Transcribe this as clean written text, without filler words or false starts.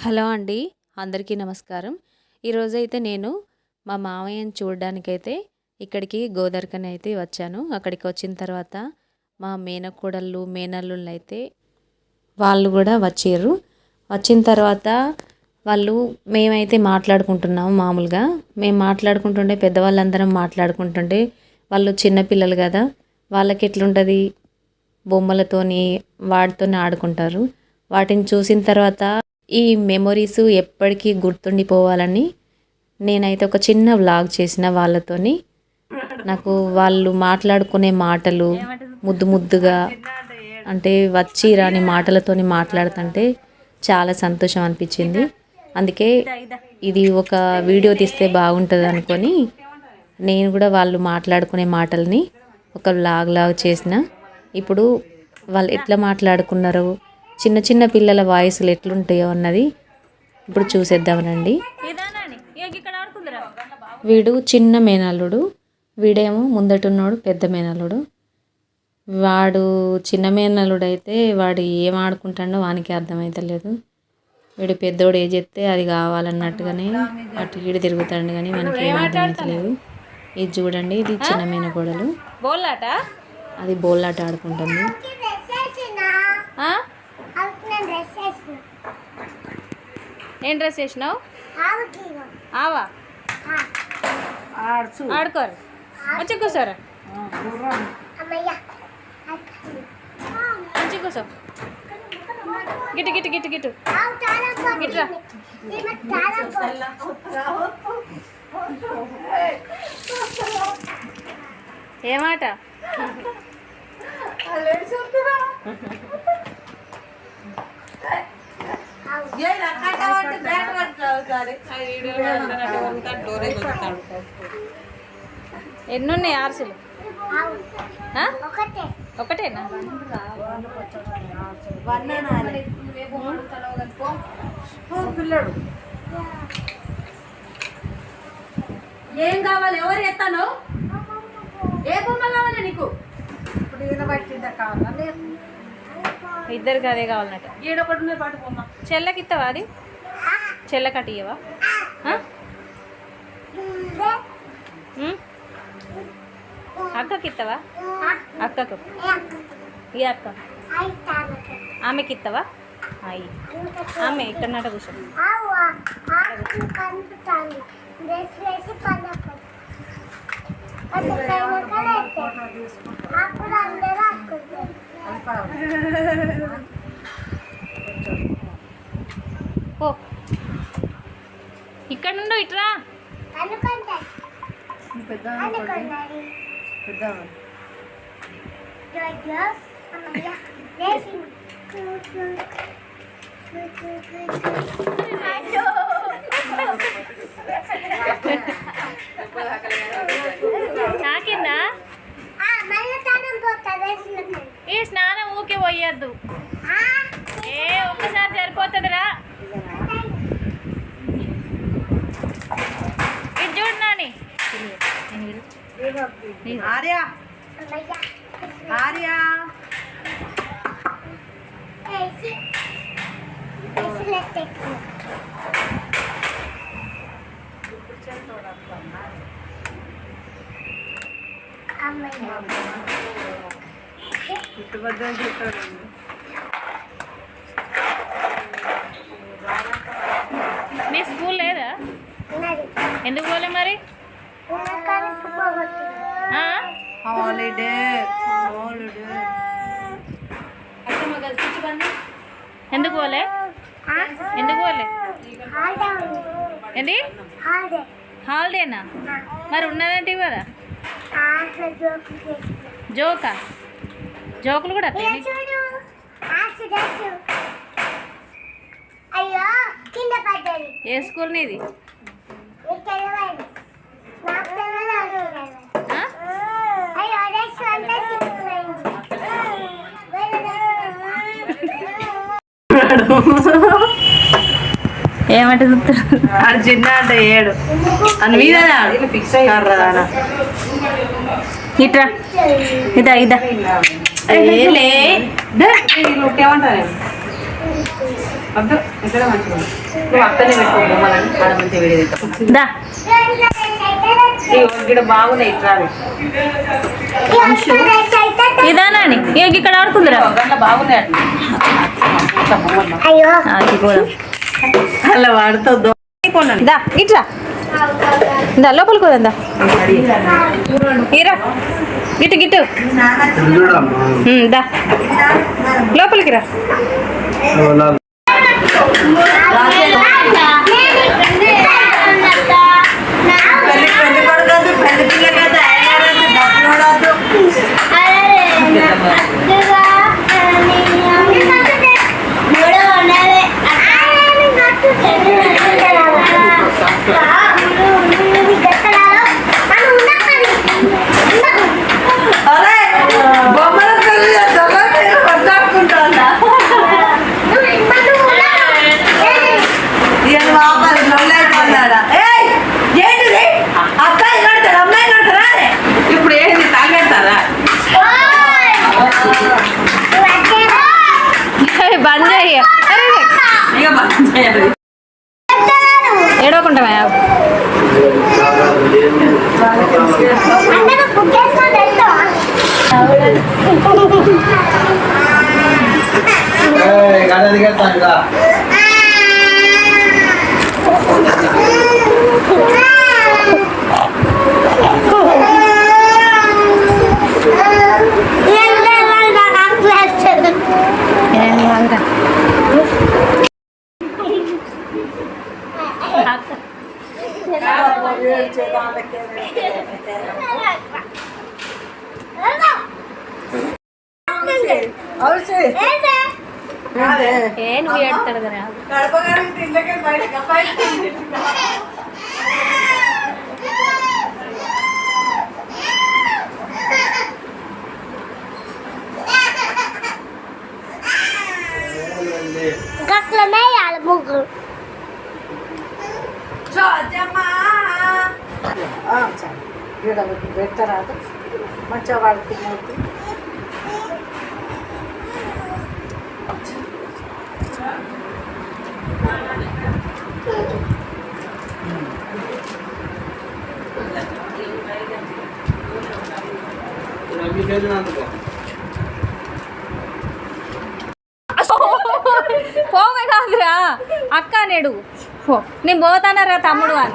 Hello అండి, అందరికీ నమస్కారం. ఈరోజైతే నేను మా మామయ్యని చూడడానికైతే ఇక్కడికి గోదర్కని అయితే వచ్చాను. అక్కడికి వచ్చిన తర్వాత మా మేనకోడళ్ళు మేనల్లుళ్ళు అయితే వాళ్ళు కూడా వచ్చారు. వచ్చిన తర్వాత మేమైతే మాట్లాడుకుంటున్నాము. మామూలుగా మేము మాట్లాడుకుంటుంటే పెద్దవాళ్ళందరం మాట్లాడుకుంటుంటే వాళ్ళు చిన్నపిల్లలు కదా, వాళ్ళకి ఎట్లుంటుంది, బొమ్మలతోని వాటితోని ఆడుకుంటారు. వాటిని చూసిన తర్వాత ఈ మెమొరీస్ ఎప్పటికీ గుర్తుండిపోవాలని నేనైతే ఒక చిన్న వ్లాగ్ చేసిన వాళ్ళతోని. నాకు వాళ్ళు మాట్లాడుకునే మాటలు ముద్దు ముద్దుగా, అంటే వచ్చి రాని మాటలతోని మాట్లాడుతుంటే చాలా సంతోషం అనిపించింది. అందుకే ఇది ఒక వీడియో తీస్తే బాగుంటుంది అనుకొని నేను కూడా వాళ్ళు మాట్లాడుకునే మాటల్ని ఒక వ్లాగ్ చేసిన. ఇప్పుడు వాళ్ళు ఎట్లా మాట్లాడుకున్నారో, చిన్న చిన్న పిల్లల వాయిస్లు ఎట్లుంటాయో అన్నది ఇప్పుడు చూసేద్దామనండి. వీడు చిన్న మేనల్లుడు, వీడేమో ముందటున్నాడు పెద్ద మేనల్లుడు. వాడు చిన్న మేనల్లుడు అయితే వాడు ఏం ఆడుకుంటాడో వానికి అర్థమవుతలేదు. వీడు పెద్దోడు ఏ చెప్తే అది కావాలన్నట్టుగానే అటు ఇటు తిరుగుతాడు, కానీ మనకి ఏం అర్థమవుతలేదు. ఇది చూడండి, ఇది చిన్న మేనకోడలు, అది బోల్లాట ఆడుకుంటుంది. ఏం డ్రెస్ వేసినావు? ఆవా ఆడుకోరు, వచ్చి కూర్చోరా, మంచి కూర్చో, గిట్టు గిట్టు గిట్టు గిట్టు గిట్రా. ఏమాట ఎన్నున్నాయి ఆర్సులు? ఒకటేనా? పిల్లడు ఏం కావాలి? ఎవరు ఎత్తాను? ఏ బొమ్మ కావాలి నీకు? ఇప్పుడు ఈయన పట్టిందా కావాలా? లేదు, ఇద్దరికి అదే కావాలన్నట్టు. ఈడొకటి పాటు బొమ్మ. చెల్లకి ఇస్తావా? అది చెల్లకటి ఇవ్వవా? అక్కకి ఇస్తావా? అక్కకు ఈ అక్క ఆమెకి ఇస్తావా? అయ్యి ఆమె ఇక్కడ కూర్చో. ఓ ఇక్కడ నుండి ఇట్రా. తాకిందా? ఈ స్నానం ఊకే పోయొద్దు, ఒక్కసారి సరిపోతుందిరా. ఇది చూడు నాని. ఆర్యా ఆర్యా మీ స్కూల్ లేదా? ఎందుకు పోలే మరి? హాలిడే ఎందుకు పోలే? ఎందుకు పోలే? ఏంటి హాలిడేనా? మరి ఉన్నదంటే కదా. జోకా? జోకులు కూడా ఏ స్కూల్ నీది? ఏమంటే ఆడు చిన్న అంటే ఏడు అని మీద ఫిక్స్ అయ్యారా? ఇట్రా, ఇదా ఇదా ఏమంటారు? వద్దు ఇక్కడ మంచిగా ఉంది. నువ్వు అక్కడనే పెట్టుకో బొమ్మలని ఆడ మంచిగా వీడియో తీస్తాం. దా ఇక్కడ బాగున్నాయి ఇట్లా ఇదానాని ఇక్కడ ఆడుకుందిరా గట్ల బాగున్నాయి అట్లా బొమ్మలు అయ్యో అలా వాడుతో దా ఇట్రా దా లోపలికి పోదా ఇరా గిట్టు గిట్టు దా లోపలికి రా ఇప్పుడు ఏంటి తాగేస్తారా బంద్ చేయ ఇక బంద్ చేయాలి. ఏడవకుంటావా ఏ నువ్వు ఏడతాడు కదా గట్లనే వేయాలి ముగ్గురు పెట్టరాదు మంచిగా పడుతుంది. పోవే కాదురా అక్క నేడు నేను పోతానరా తమ్ముడు అని